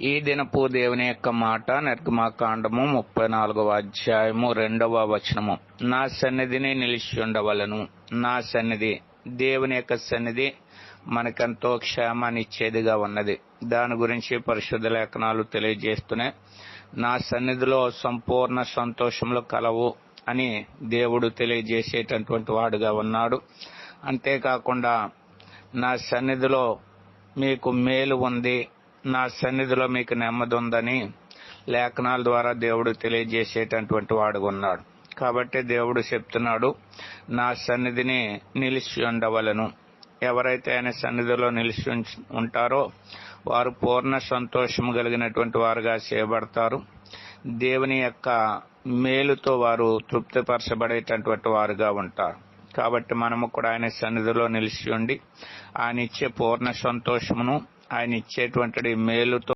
ఈ దినపు దేవుని యొక్క మాట నిర్గమాకాండము 34వ అధ్యాయము 2వ వచనము. నా సన్నిధిని నిలిచి ఉండవలను. నా సన్నిధి, దేవుని యొక్క సన్నిధి మనకెంతో క్షేమాన్ని ఇచ్చేదిగా ఉన్నది. దాని గురించి పరిశుద్ధ లేఖనాలు తెలియజేస్తున్నాయి. నా సన్నిధిలో సంపూర్ణ సంతోషములు కలవు అని దేవుడు తెలియజేసేటటువంటి వాడుగా ఉన్నాడు. అంతేకాకుండా నా సన్నిధిలో మీకు మేలు ఉంది, నా సన్నిధిలో మీకు నెమ్మది ఉందని లేఖనాల ద్వారా దేవుడు తెలియజేసేటటువంటి వాడుగా ఉన్నాడు. కాబట్టి దేవుడు చెప్తున్నాడు, నా సన్నిధిని నిలిచి ఉండవలను. ఎవరైతే ఆయన సన్నిధిలో నిలిచి ఉంటారో వారు పూర్ణ సంతోషం కలిగినటువంటి వారుగా చేయబడతారు. దేవుని యొక్క మేలుతో వారు తృప్తిపరచబడేటటువంటి వారుగా ఉంటారు. కాబట్టి మనము కూడా ఆయన సన్నిధిలో నిలిచి ఉండి ఆయన ఇచ్చే పూర్ణ సంతోషమును, ఆయన ఇచ్చేటువంటి మేలుతో